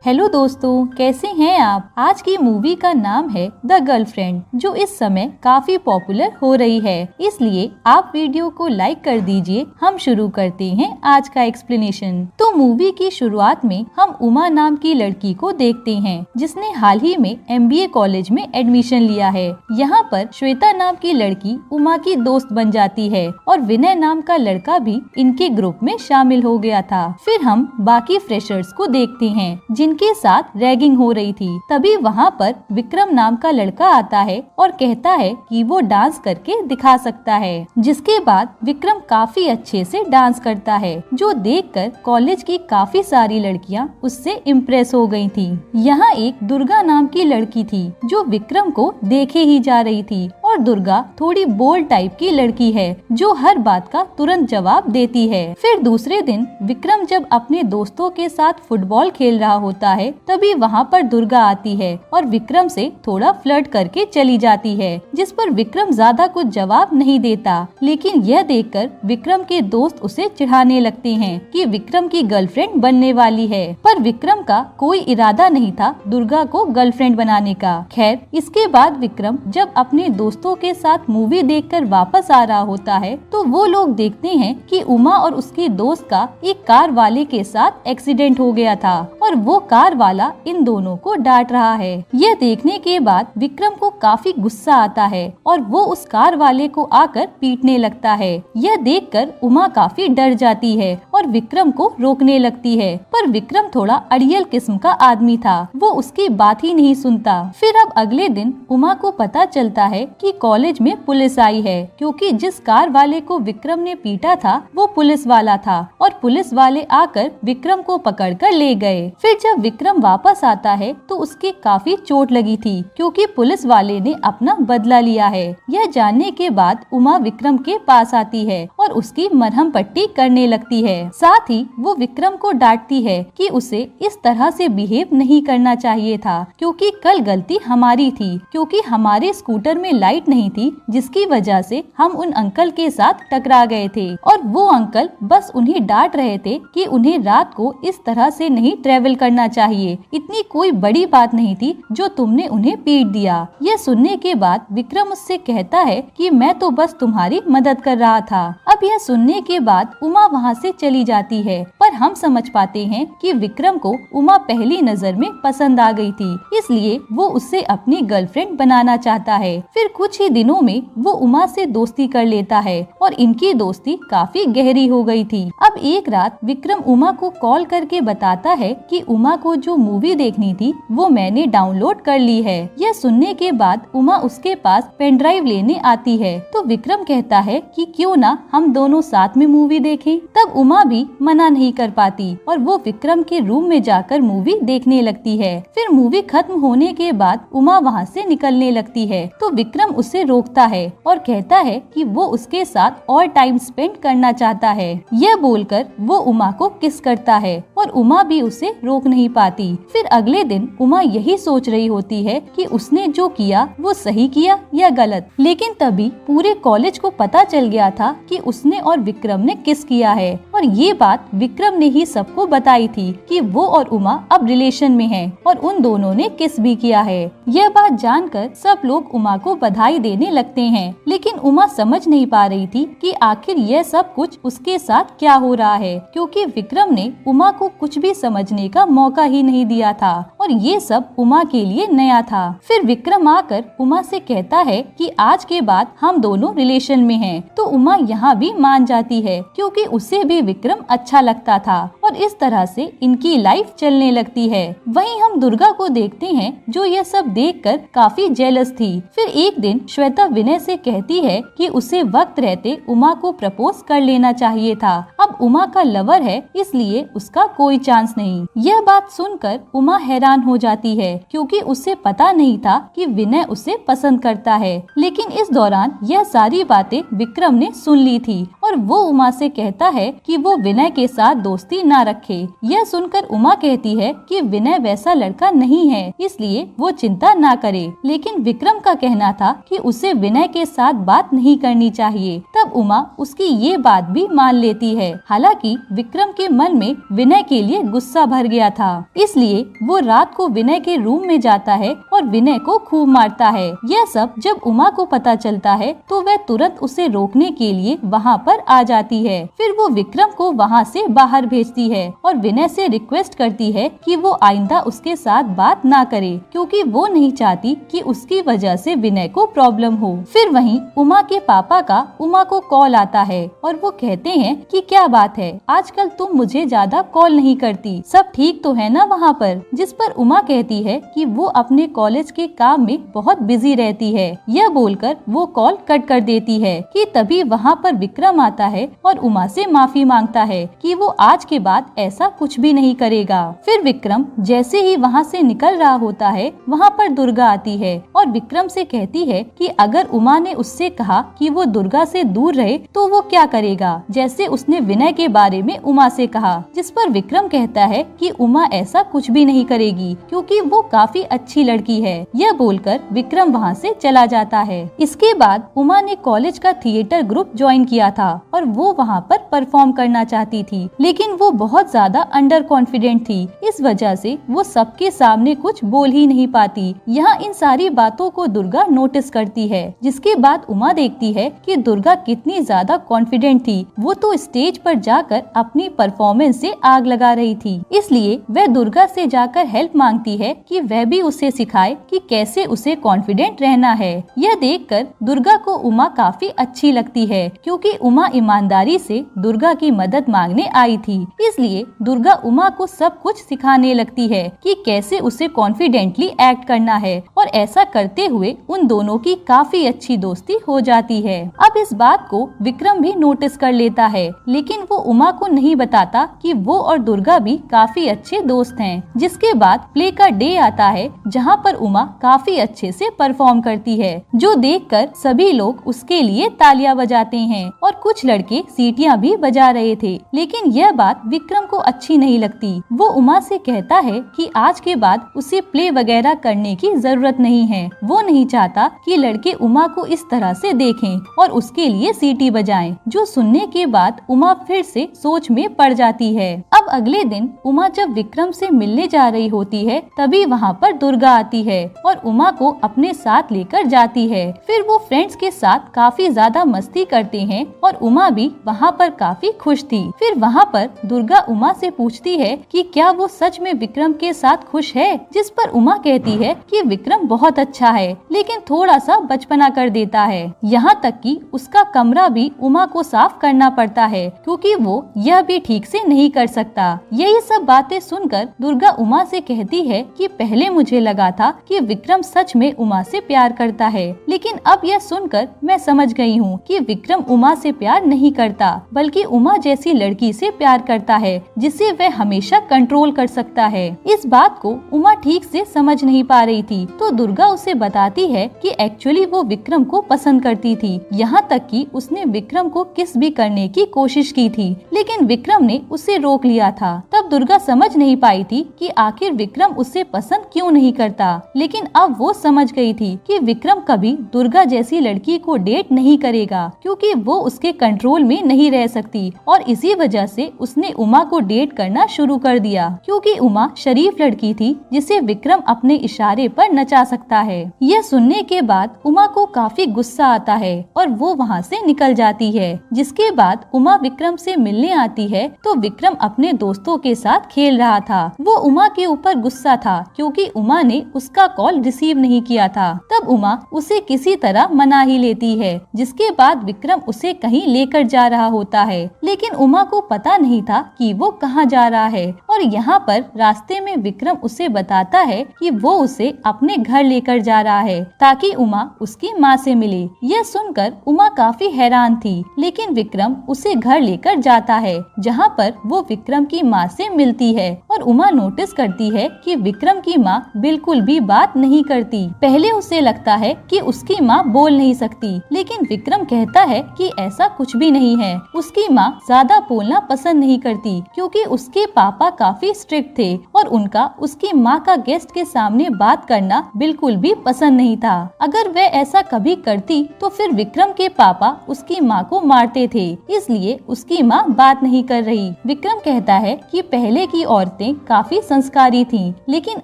Hello दोस्तों, कैसे हैं आप। आज की मूवी का नाम है द गर्लफ्रेंड, जो इस समय काफी पॉपुलर हो रही है, इसलिए आप वीडियो को लाइक कर दीजिए। हम शुरू करते हैं आज का एक्सप्लेनेशन। तो मूवी की शुरुआत में हम उमा नाम की लड़की को देखते हैं, जिसने हाल ही में MBA कॉलेज में एडमिशन लिया है। यहाँ पर श्वेता नाम की लड़की उमा की दोस्त बन जाती है और विनय नाम का लड़का भी इनके ग्रुप में शामिल हो गया था। फिर हम बाकी फ्रेशर्स को देखते हैं जिनके साथ रैगिंग हो रही थी। तभी वहाँ पर विक्रम नाम का लड़का आता है और कहता है कि वो डांस करके दिखा सकता है, जिसके बाद विक्रम काफी अच्छे से डांस करता है, जो देखकर कॉलेज की काफी सारी लड़कियाँ उससे इम्प्रेस हो गयी थी। यहाँ एक दुर्गा नाम की लड़की थी जो विक्रम को देखे ही जा रही थी, और दुर्गा थोड़ी बोल्ड टाइप की लड़की है जो हर बात का तुरंत जवाब देती है। फिर दूसरे दिन विक्रम जब अपने दोस्तों के साथ फुटबॉल खेल रहा होता है, तभी वहाँ पर दुर्गा आती है और विक्रम से थोड़ा फ्लर्ट करके चली जाती है, जिस पर विक्रम ज्यादा कुछ जवाब नहीं देता। लेकिन यह देखकर विक्रम के दोस्त उसे चिढ़ाने लगते हैं कि विक्रम की गर्लफ्रेंड बनने वाली है, पर विक्रम का कोई इरादा नहीं था दुर्गा को गर्लफ्रेंड बनाने का। खैर, इसके बाद विक्रम जब अपने दोस्तों के साथ मूवी देखकर वापस आ रहा होता है, तो वो लोग देखते हैं कि उमा और उसके दोस्त का एक कार वाले के साथ एक्सीडेंट हो गया था और वो कार वाला इन दोनों को डांट रहा है। यह देखने के बाद विक्रम को काफी गुस्सा आता है और वो उस कार वाले को आकर पीटने लगता है। यह देखकर उमा काफी डर जाती है और विक्रम को रोकने लगती है, पर विक्रम थोड़ा अड़ियल किस्म का आदमी था, वो उसकी बात ही नहीं सुनता। फिर अब अगले दिन उमा को पता चलता है कि कॉलेज में पुलिस आई है, क्योंकि जिस कार वाले को विक्रम ने पीटा था वो पुलिस वाला था और पुलिस वाले आकर विक्रम को पकड़कर ले गए। फिर जब विक्रम वापस आता है तो उसके काफी चोट लगी थी, क्योंकि पुलिस वाले ने अपना बदला लिया है। यह जानने के बाद उमा विक्रम के पास आती है और उसकी मरहम पट्टी करने लगती है। साथ ही वो विक्रम को डांटती है कि उसे इस तरह से बिहेव नहीं करना चाहिए था, क्योंकि कल गलती हमारी थी, क्योंकि हमारे स्कूटर में लाइट नहीं थी, जिसकी वजह से हम उन अंकल के साथ टकरा गए थे और वो अंकल बस उन्हें डांट रहे थे कि उन्हें रात को इस तरह से नहीं ट्रेवल करना चाहिए, इतनी कोई बड़ी बात नहीं थी जो तुमने उन्हें पीट दिया। यह सुनने के बाद विक्रम उससे कहता है कि मैं तो बस तुम्हारी मदद कर रहा था। अब यह सुनने के बाद उमा वहाँ से चली जाती है, पर हम समझ पाते हैं कि विक्रम को उमा पहली नजर में पसंद आ गई थी, इसलिए वो उससे अपनी गर्लफ्रेंड बनाना चाहता है। फिर कुछ ही दिनों में वो उमा से दोस्ती कर लेता है और इनकी दोस्ती काफी गहरी हो गई थी। अब एक रात विक्रम उमा को कॉल करके बताता है कि उमा को जो मूवी देखनी थी वो मैंने डाउनलोड कर ली है। यह सुनने के बाद उमा उसके पास पेन ड्राइव लेने आती है, तो विक्रम कहता है कि क्यों ना हम दोनों साथ में मूवी देखें। तब उमा भी मना नहीं कर पाती और वो विक्रम के रूम में जाकर मूवी देखने लगती है। फिर मूवी खत्म होने के बाद उमा वहाँ से निकलने लगती है, तो विक्रम उसे रोकता है और कहता है कि वो उसके साथ और टाइम स्पेंड करना चाहता है। यह बोलकर वो उमा को किस करता है और उमा भी उसे रोक नहीं पाती। फिर अगले दिन उमा यही सोच रही होती है कि उसने जो किया वो सही किया या गलत, लेकिन तभी पूरे कॉलेज को पता चल गया था कि उसने और विक्रम ने किस किया है, और ये बात विक्रम ने ही सबको बताई थी कि वो और उमा अब रिलेशन में हैं और उन दोनों ने किस भी किया है। यह बात जानकर सब लोग उमा को बधाई देने लगते हैं, लेकिन उमा समझ नहीं पा रही थी कि आखिर यह सब कुछ उसके साथ क्या हो रहा है, क्योंकि विक्रम ने उमा को कुछ भी समझने का मौका ही नहीं दिया था और ये सब उमा के लिए नया था। फिर विक्रम आकर उमा से कहता है कि आज के बाद हम दोनों रिलेशन में हैं, तो उमा यहाँ भी मान जाती है, क्योंकि उसे भी विक्रम अच्छा लगता था और इस तरह से इनकी लाइफ चलने लगती है। वहीं हम दुर्गा को देखते हैं, जो यह सब देखकर काफी जेलस थी। फिर एक दिन श्वेता विनय से कहती है कि उसे वक्त रहते उमा को प्रपोज कर लेना चाहिए था। अब उमा का लवर है, इसलिए उसका कोई चांस नहीं। यह बात सुनकर उमा हैरान परेशान हो जाती है क्योंकि उसे पता नहीं था कि विनय उसे पसंद करता है। लेकिन इस दौरान यह सारी बातें विक्रम ने सुन ली थी और वो उमा से कहता है कि वो विनय के साथ दोस्ती ना रखे। यह सुनकर उमा कहती है कि विनय वैसा लड़का नहीं है, इसलिए वो चिंता ना करे। लेकिन विक्रम का कहना था कि उसे विनय के साथ बात नहीं करनी चाहिए। तब उमा उसकी ये बात भी मान लेती है। हालांकि विक्रम के मन में विनय के लिए गुस्सा भर गया था, इसलिए वो रात को विनय के रूम में जाता है और विनय को खूब मारता है। यह सब जब उमा को पता चलता है तो वह तुरंत उसे रोकने के लिए वहाँ पर आ जाती है। फिर वो विक्रम को वहाँ से बाहर भेजती है और विनय से रिक्वेस्ट करती है कि वो आइंदा उसके साथ बात ना करे, क्योंकि वो नहीं चाहती कि उसकी वजह से विनय को प्रॉब्लम हो। फिर वहीं उमा के पापा का उमा को कॉल आता है और वो कहते हैं कि क्या बात है, आजकल तुम मुझे ज्यादा कॉल नहीं करती, सब ठीक तो है ना वहाँ पर। जिस पर उमा कहती है कि वो अपने कॉलेज के काम में बहुत बिजी रहती है। यह बोलकर वो कॉल कट कर देती है कि तभी वहाँ पर विक्रम आता है और उमा से माफी मांगता है कि वो आज के बाद ऐसा कुछ भी नहीं करेगा। फिर विक्रम जैसे ही वहाँ से निकल रहा होता है, वहाँ पर दुर्गा आती है और विक्रम से कहती है कि अगर उमा ने उससे कहा कि वो दुर्गा से दूर रहे तो वो क्या करेगा, जैसे उसने विनय के बारे में उमा से कहा। जिस पर विक्रम कहता है कि उमा ऐसा कुछ भी नहीं करेगी क्योंकि वो काफी अच्छी लड़की है। यह बोलकर विक्रम वहाँ से चला जाता है। इसके बाद उमा ने कॉलेज का थिएटर ग्रुप ज्वाइन किया था और वो वहाँ पर परफॉर्म करना चाहती थी, लेकिन वो बहुत ज्यादा अंडर कॉन्फिडेंट थी। इस वजह से वो सबके सामने कुछ बोल ही नहीं पाती। यहाँ इन सारी बातों को दुर्गा नोटिस करती है, जिसके बाद उमा देखती है कि दुर्गा कितनी ज्यादा कॉन्फिडेंट थी। वो तो स्टेज पर जाकर अपनी परफॉर्मेंस से आग लगा रही थी, इसलिए वह दुर्गा से जाकर हेल्प मांगती है कि वह भी उसे सिखाए कि कैसे उसे कॉन्फिडेंट रहना है। यह देखकर दुर्गा को उमा काफी अच्छी लगती है, क्योंकि उमा ईमानदारी से दुर्गा की मदद मांगने आई थी। इसलिए दुर्गा उमा को सब कुछ सिखाने लगती है कि कैसे उसे कॉन्फिडेंटली एक्ट करना है और ऐसा करते हुए उन दोनों की काफी अच्छी दोस्ती हो जाती है। अब इस बात को विक्रम भी नोटिस कर लेता है, लेकिन वो उमा को नहीं बताता कि वो और दुर्गा भी काफी अच्छे दोस्त हैं। जिसके बाद प्ले का डे आता है, जहाँ पर उमा काफी अच्छे से परफॉर्म करती है, जो देखकर सभी लोग उसके लिए तालियां बजाते हैं और कुछ लड़के सीटियां भी बजा रहे थे। लेकिन यह बात विक्रम को अच्छी नहीं लगती। वो उमा से कहता है कि आज के बाद उसे प्ले वगैरह करने की जरूरत नहीं है। वो नहीं चाहता कि लड़के उमा को इस तरह से देखें और उसके लिए सीटी बजाएं। जो सुनने के बाद उमा फिर से सोच में पड़ जाती है। अब अगले दिन उमा जब विक्रम से मिलने जा रही होती है, तभी वहाँ पर दुर्गा आती है और उमा को अपने साथ लेकर जाती है। फिर वो फ्रेंड्स के साथ काफी ज्यादा मस्ती करते हैं और उमा भी वहाँ पर काफी खुश थी। फिर वहाँ पर दुर्गा उमा से पूछती है कि क्या वो सच में विक्रम के साथ खुश है, जिस पर उमा कहती है कि विक्रम बहुत अच्छा है, लेकिन थोड़ा सा बचपना कर देता है। यहाँ तक कि उसका कमरा भी उमा को साफ करना पड़ता है, क्योंकि वो यह भी ठीक से नहीं कर सकता। यही सब बातें सुनकर दुर्गा उमा से कहती है कि पहले मुझे लगा था कि विक्रम सच में उमा से प्यार करता है, लेकिन अब यह सुनकर मैं समझ गई हूँ कि विक्रम उमा से प्यार नहीं करता, बल्कि उमा जैसी लड़की से प्यार करता है, जिसे वह हमेशा कंट्रोल कर सकता है। इस बात को उमा ठीक से समझ नहीं पा रही थी, तो दुर्गा उसे बताती है कि एक्चुअली वो विक्रम को पसंद करती थी। यहाँ तक कि उसने विक्रम को किस भी करने की कोशिश की थी, लेकिन विक्रम ने उसे रोक लिया था। तब दुर्गा समझ नहीं पाई थी कि आखिर विक्रम उसे पसंद क्यों नहीं करता, लेकिन अब वो समझ गई थी कि विक्रम कभी दुर्गा जैसी लड़की को डेट नहीं करेगा, क्योंकि वो उसके कंट्रोल में नहीं रह सकती और इसी वजह से उसने उमा को डेट करना शुरू कर दिया, क्योंकि उमा शरीफ लड़की थी जिसे विक्रम अपने इशारे पर नचा सकता है। यह सुनने के बाद उमा को काफी गुस्सा आता है और वो वहाँ से निकल जाती है। जिसके बाद उमा विक्रम से मिलने आती है तो विक्रम अपने दोस्तों के साथ खेल रहा था। वो उमा के ऊपर गुस्सा था क्योंकि उमा ने उसका कॉल रिसीव नहीं किया था। तब उमा उसे किसी तरह मना ही लेती है, जिसके बाद विक्रम उसे कहीं लेकर जा रहा होता है, लेकिन उमा को पता नहीं था कि वो कहाँ जा रहा है। और यहाँ पर रास्ते में विक्रम उसे बताता है कि वो उसे अपने घर लेकर जा रहा है ताकि उमा उसकी माँ से मिले। यह सुनकर उमा काफी हैरान थी, लेकिन विक्रम उसे घर लेकर जाता है जहाँ पर वो विक्रम की माँ से मिलती है। और उमा नोटिस करती है कि विक्रम की माँ बिल्कुल भी बात नहीं करती। पहले उसे लगता है कि उसकी माँ बोल नहीं सकती, लेकिन विक्रम कहता है कि ऐसा कुछ भी नहीं है। उसकी माँ ज्यादा बोलना पसंद नहीं करती क्योंकि उसके पापा काफी स्ट्रिक्ट थे और उनका उसकी माँ का गेस्ट के सामने बात करना बिल्कुल भी पसंद नहीं था। अगर वह ऐसा कभी करती तो फिर विक्रम के पापा उसकी माँ को मारते थे, इसलिए उसकी माँ बात नहीं कर रही। विक्रम कहता है कि पहले की औरतें काफी संस्कारी थीं, लेकिन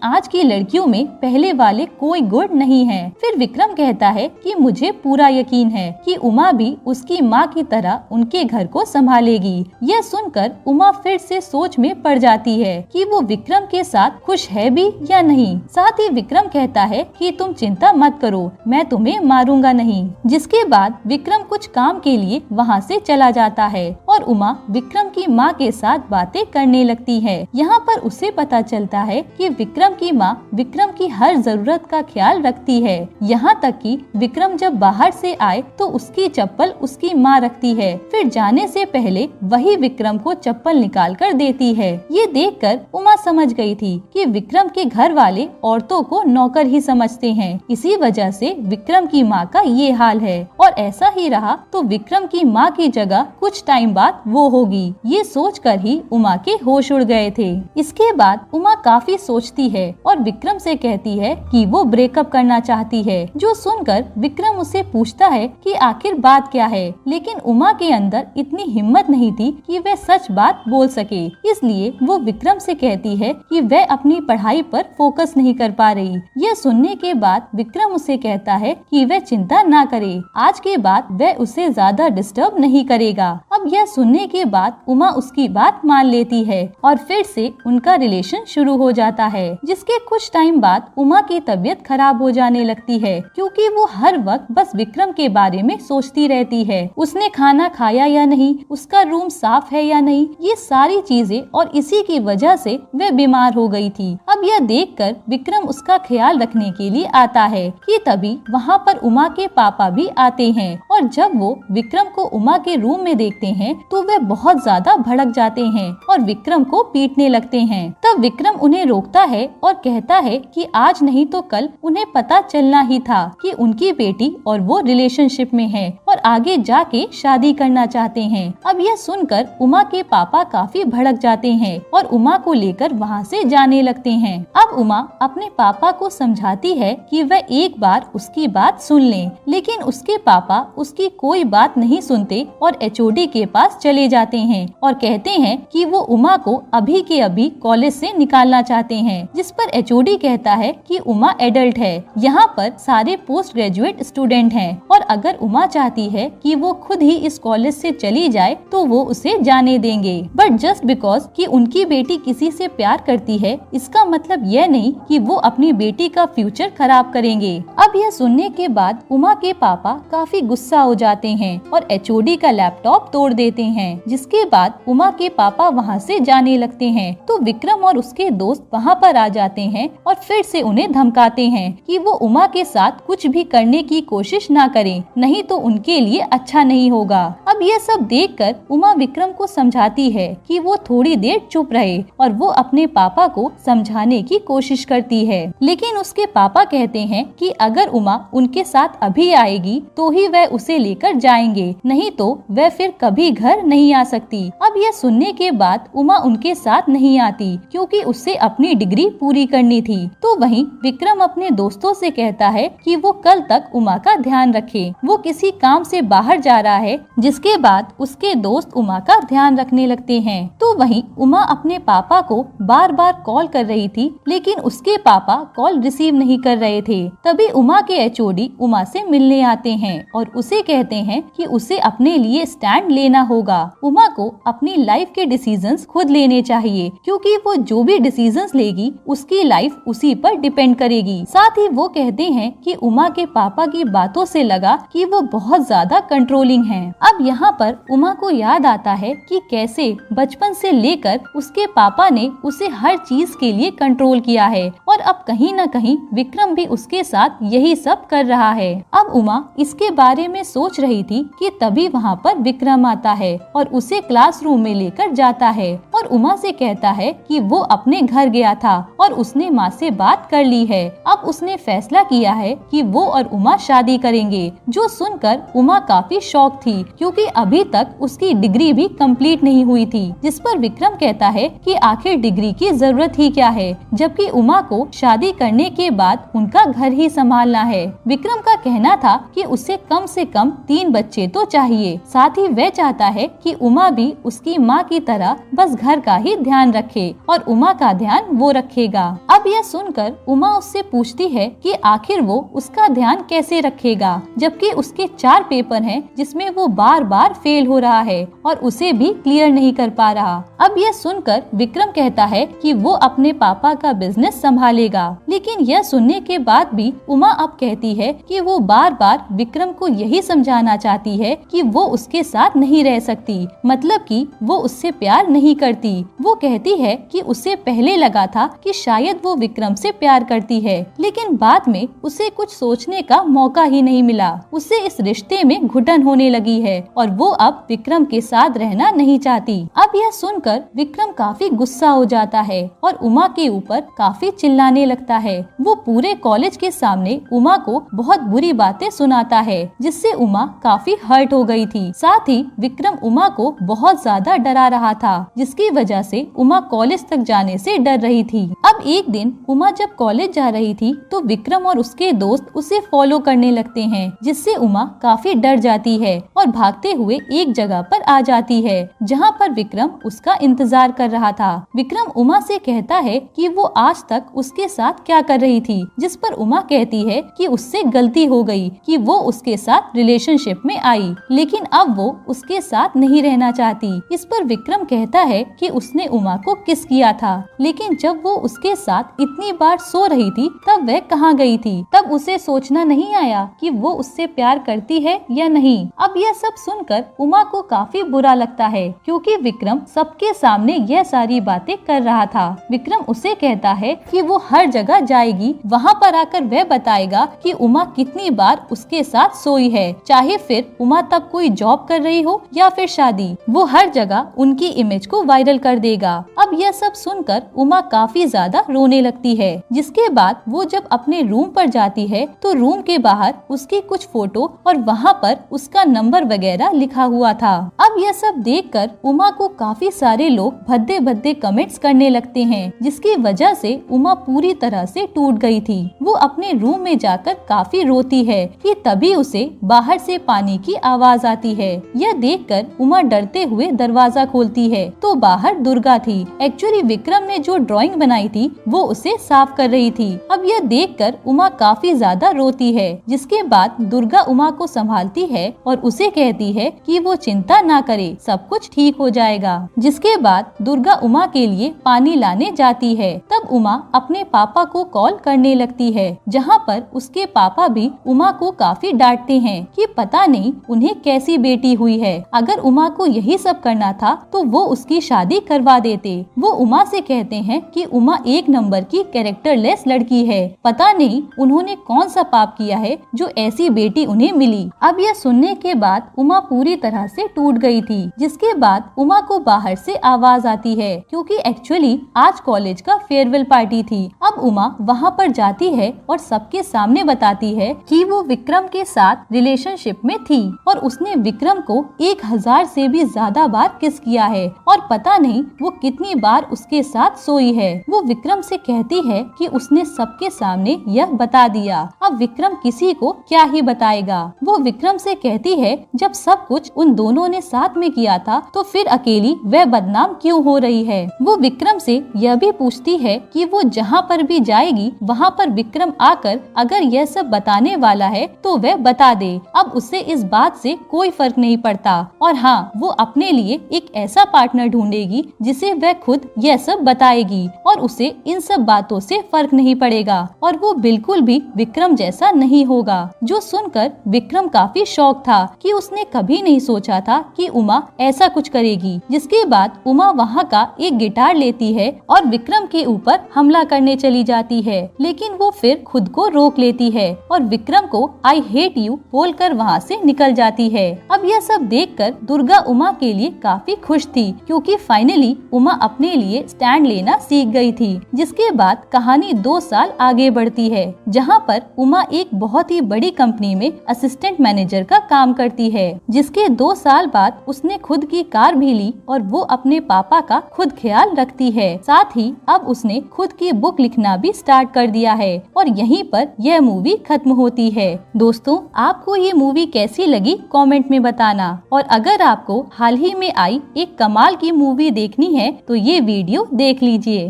आज की लड़कियों में पहले वाले कोई गुण नहीं है। फिर विक्रम कहता है कि मुझे पूरा यकीन है कि उमा भी उसकी माँ की तरह उनके घर को संभालेगी। यह सुनकर उमा फिर से सोच में पड़ जाती है कि वो विक्रम के साथ खुश है भी या नहीं। साथ ही विक्रम कहता है कि तुम चिंता मत करो, मैं तुम्हें मारूंगा नहीं। जिसके बाद विक्रम कुछ काम के लिए वहाँ से चला जाता है और उमा विक्रम की माँ के साथ बातें करने लगती है। यहाँ पर उसे पता चलता है कि विक्रम की माँ विक्रम की हर जरूरत का ख्याल रखती है। यहाँ तक कि विक्रम जब बाहर से आए तो उसकी चप्पल उसकी माँ रखती है, फिर जाने से पहले वही विक्रम को चप्पल निकाल कर देती है। ये देखकर उमा समझ गई थी कि विक्रम के घर वाले औरतों को नौकर ही समझते हैं, इसी वजह से विक्रम की माँ का ये हाल है। और ऐसा ही रहा तो विक्रम की माँ की जगह कुछ टाइम बाद वो होगी। ये सोचकर ही उमा के होश उड़ गए थे। इसके बाद उमा काफी सोचती है और विक्रम से कहती है कि वो ब्रेकअप करना चाहती है। जो सुनकर विक्रम उसे पूछता है कि आखिर बात क्या है, लेकिन उमा के अंदर इतनी हिम्मत नहीं थी कि वह सच बात बोल सके, इसलिए वो विक्रम से कहती है कि वह अपनी पढ़ाई पर फोकस नहीं कर पा रही। यह सुनने के बाद विक्रम उसे कहता है कि वह चिंता ना करे, आज के बाद वह उसे ज्यादा डिस्टर्ब नहीं करेगा। अब यह सुनने के बाद उमा उसकी बात मान लेती है और फिर से उनका रिलेशन शुरू हो जाता है। जिसके कुछ टाइम बाद उमा की तबीयत खराब हो जाने लगती है क्योंकि वो हर वक्त बस विक्रम के बारे में सोचती रहती है। उसने खाना खाया या नहीं, उसका रूम साफ है या नहीं, ये सारी चीजें, और इसी की वजह से वह बीमार हो गई थी। अब यह देखकर विक्रम उसका ख्याल रखने के लिए आता है कि तभी वहाँ पर उमा के पापा भी आते हैं और जब वो विक्रम को उमा के रूम में देखते हैं तो वे बहुत ज्यादा भड़क जाते हैं और विक्रम को पीटने लगते हैं। तब विक्रम उन्हें रोकता है और कहता है कि आज नहीं तो कल उन्हें पता चलना ही था कि उनकी बेटी और वो रिलेशनशिप में है और आगे जाके शादी करना चाहते हैं। अब यह सुनकर उमा के पापा काफी भड़क जाते हैं और उमा को लेकर वहाँ से जाने लगते हैं। अब उमा अपने पापा को समझाती है कि वह एक बार उसकी बात सुन लें, लेकिन उसके पापा उसकी कोई बात नहीं सुनते और एचओडी के पास चले जाते हैं और कहते हैं कि वो उमा को अभी के अभी कॉलेज से निकालना चाहते हैं। जिस पर एचओडी कहता है कि उमा एडल्ट है, यहाँ पर सारे पोस्ट ग्रेजुएट स्टूडेंट हैं और अगर उमा चाहती है कि वो खुद ही इस कॉलेज से चली जाए तो वो उसे जाने देंगे, बट जस्ट बिकॉज कि उनकी बेटी किसी से प्यार करती है इसका मतलब यह नहीं कि वो अपनी बेटी का फ्यूचर खराब करेंगे। अब यह सुनने के बाद उमा के पापा काफी गुस्सा हो जाते हैं और एचओडी का लैपटॉप तोड़ देते हैं। जिसके बाद उमा के पापा वहाँ से जाने लगते हैं तो विक्रम और उसके दोस्त वहाँ पर आ जाते हैं और फिर से उन्हें धमकाते हैं कि वो उमा के साथ कुछ भी करने की कोशिश ना करें, नहीं तो उनके लिए अच्छा नहीं होगा। अब यह सब देखकर उमा विक्रम को समझाती है कि वो थोड़ी देर चुप रहे और वो अपने पापा को समझाने की कोशिश करती है, लेकिन उसके पापा कहते हैं कि अगर उमा उनके साथ अभी आएगी तो ही वह उसे लेकर जाएंगे, नहीं तो वह फिर कभी घर नहीं आ सकती। अब यह सुनने के बाद उमा उनके साथ नहीं आती क्योंकि उससे अपनी डिग्री पूरी करनी थी। तो वहीं विक्रम अपने दोस्तों से कहता है कि वो कल तक उमा का ध्यान रखे, वो किसी काम से बाहर जा रहा है। जिसके बाद उसके दोस्त उमा का ध्यान रखने लगते हैं। तो वहीं उमा अपने पापा को बार बार कॉल कर रही थी, लेकिन उसके पापा कॉल रिसीव नहीं कर रहे थे। तभी उमा के एचओडी उमा से मिलने आते हैं और उसे उसे कहते हैं कि उसे अपने लिए स्टैंड लेना होगा। उमा को अपनी लाइफ के डिसीजंस खुद लेने चाहिए, क्योंकि वो जो भी डिसीजंस लेगी उसकी लाइफ उसी पर डिपेंड करेगी। साथ ही वो कहते हैं कि उमा के पापा की बातों से लगा कि वो बहुत ज्यादा कंट्रोलिंग हैं। अब यहाँ पर उमा को याद आता है कि कैसे बचपन से लेकर उसके पापा ने उसे हर चीज के लिए कंट्रोल किया है और अब कहीं न कहीं विक्रम भी उसके साथ यही सब कर रहा है। अब उमा इसके बारे में सोच रही थी कि तभी वहाँ पर विक्रम आता है और उसे क्लासरूम में लेकर जाता है और उमा से कहता है कि वो अपने घर गया था और उसने माँ से बात कर ली है। अब उसने फैसला किया है कि वो और उमा शादी करेंगे। जो सुनकर उमा काफी शॉक थी, क्योंकि अभी तक उसकी डिग्री भी कंप्लीट नहीं हुई थी। जिस पर विक्रम कहता है कि आखिर डिग्री की जरूरत ही क्या है, जबकि उमा को शादी करने के बाद उनका घर ही संभालना है। विक्रम का कहना था कि उसे कम से कम 3 बच्चे तो चाहिए। साथ ही वह चाहता है कि उमा भी उसकी माँ की तरह बस घर का ही ध्यान रखे और उमा का ध्यान वो रखेगा। अब यह सुनकर उमा उससे पूछती है कि आखिर वो उसका ध्यान कैसे रखेगा, जबकि उसके 4 पेपर हैं जिसमें वो बार बार फेल हो रहा है और उसे भी क्लियर नहीं कर पा रहा। अब यह सुनकर विक्रम कहता है कि वो अपने पापा का बिजनेस संभालेगा, लेकिन यह सुनने के बाद भी उमा अब कहती है कि वो बार बार विक्रम को यही समझाना चाहती है कि वो उसके साथ नहीं रह सकती, मतलब कि वो उससे प्यार नहीं करती। वो कहती है कि उसे पहले लगा था कि शायद वो विक्रम से प्यार करती है, लेकिन बाद में उसे कुछ सोचने का मौका ही नहीं मिला। उसे इस रिश्ते में घुटन होने लगी है और वो अब विक्रम के साथ रहना नहीं चाहती। अब यह सुनकर विक्रम काफी गुस्सा हो जाता है और उमा के ऊपर काफी चिल्लाने लगता है। वो पूरे कॉलेज के सामने उमा को बहुत बुरी बातें सुनाता है, जिससे उमा काफी हर्ट हो गई थी। साथ ही विक्रम उमा को बहुत ज्यादा डरा रहा था, जिसकी वजह से उमा कॉलेज तक जाने से डर रही थी। अब एक दिन उमा जब कॉलेज जा रही थी तो विक्रम और उसके दोस्त उसे फॉलो करने लगते हैं, जिससे उमा काफी डर जाती है और भागते हुए एक जगह पर आ जाती है, जहाँ पर विक्रम उसका इंतजार कर रहा था। विक्रम उमा से कहता है कि वो आज तक उसके साथ क्या कर रही थी, जिस पर उमा कहती है कि उससे गलती हो गई कि वो उसके साथ रिलेशनशिप में आई, लेकिन अब वो उसके साथ नहीं रहना चाहती। इस पर विक्रम कहता है कि उसने उमा को किस किया था, लेकिन जब वो उसके साथ इतनी बार सो रही थी तब वह कहाँ गई थी। तब उसे सोचना नहीं आया कि वो उससे प्यार करती है या नहीं। अब यह सब सुनकर उमा को काफी बुरा लगता है, क्योंकि विक्रम सबके सामने यह सारी बातें कर रहा था। विक्रम उसे कहता है कि वो हर जगह जाएगी, वहाँ पर आकर वह बताएगा कि उमा कितनी बार उसके साथ सोई है, चाहे फिर उमा तब कोई जॉब कर रही हो या फिर शादी। वो हर जगह उनकी इमेज को वायरल कर देगा। अब यह सब सुनकर उमा काफी ज्यादा रोने लगती है। जिसके बाद वो जब अपने रूम पर जाती है तो रूम के बाहर उसकी कुछ फोटो और वहाँ पर उसका नंबर वगैरह लिखा हुआ था। अब यह सब देखकर उमा को काफी सारे लोग भद्दे भद्दे कमेंट्स करने लगते हैं, जिसकी वजह से उमा पूरी तरह से टूट गई थी। वो अपने रूम में जाकर काफी रोती है कि तभी उसे बाहर से पानी की आवाज आती है। यह देखकर उमा डरते हुए दरवाजा खोलती है तो बाहर दुर्गा थी। एक्चुअली विक्रम ने जो ड्राइंग बनाई थी वो उसे साफ कर रही थी। अब यह देखकर उमा काफी ज्यादा रोती है, जिसके बाद दुर्गा उमा को संभालती है और उसे कहती है कि वो चिंता ना करे, सब कुछ ठीक हो जाएगा। जिसके बाद दुर्गा उमा के लिए पानी लाने जाती है। तब उमा अपने पापा को कॉल करने लगती है, जहाँ पर उसके पापा भी उमा को काफी डांटते हैं कि पता नहीं उन्हें कैसी बेटी हुई है। अगर उमा को यही सब करना था तो वो उसकी शादी करवा देते। वो उमा से कहते हैं कि उमा एक नंबर की कैरेक्टरलेस लड़की है, पता नहीं उन्होंने कौन सा पाप किया है जो ऐसी बेटी उन्हें मिली। अब यह सुनने के बाद उमा पूरी तरह से टूट गई थी। जिसके बाद उमा को बाहर से आवाज आती है, क्योंकि एक्चुअली आज कॉलेज का फेयरवेल पार्टी थी। अब उमा वहाँ पर जाती है और सबके सामने बताती है कि वो विक्रम के साथ रिलेशनशिप में थी और उसने विक्रम को 1000 से भी ज्यादा बार किस किया है और पता पता नहीं वो कितनी बार उसके साथ सोई है। वो विक्रम से कहती है कि उसने सबके सामने यह बता दिया, अब विक्रम किसी को क्या ही बताएगा। वो विक्रम से कहती है जब सब कुछ उन दोनों ने साथ में किया था तो फिर अकेली वह बदनाम क्यों हो रही है। वो विक्रम से यह भी पूछती है कि वो जहाँ पर भी जाएगी वहाँ पर विक्रम आकर अगर यह सब बताने वाला है तो वह बता दे। अब उसे इस बात से कोई फर्क नहीं पड़ता और हाँ, वो अपने लिए एक ऐसा पार्टनर ढूंढेगी जिसे वह खुद यह सब बताएगी और उसे इन सब बातों से फर्क नहीं पड़ेगा और वो बिल्कुल भी विक्रम जैसा नहीं होगा। जो सुनकर विक्रम काफी शॉक था कि उसने कभी नहीं सोचा था कि उमा ऐसा कुछ करेगी। जिसके बाद उमा वहाँ का एक गिटार लेती है और विक्रम के ऊपर हमला करने चली जाती है, लेकिन वो फिर खुद को रोक लेती है और विक्रम को आई हेट यू बोलकर वहाँ से निकल जाती है। अब यह सब देखकर दुर्गा उमा के लिए काफी खुश थी क्योंकि फाइनली उमा अपने लिए स्टैंड लेना सीख गई थी। जिसके बाद कहानी 2 साल आगे बढ़ती है जहाँ पर उमा एक बहुत ही बड़ी कंपनी में असिस्टेंट मैनेजर का काम करती है। जिसके 2 साल बाद उसने खुद की कार भी ली और वो अपने पापा का खुद ख्याल रखती है। साथ ही अब उसने खुद की बुक लिखना भी स्टार्ट कर दिया है और यहीं पर यह मूवी खत्म होती है। दोस्तों, आपको ये मूवी कैसी लगी कमेंट में बताना और अगर आपको हाल ही में आई एक कमाल की मूवी देखनी है तो ये वीडियो देख लीजिए।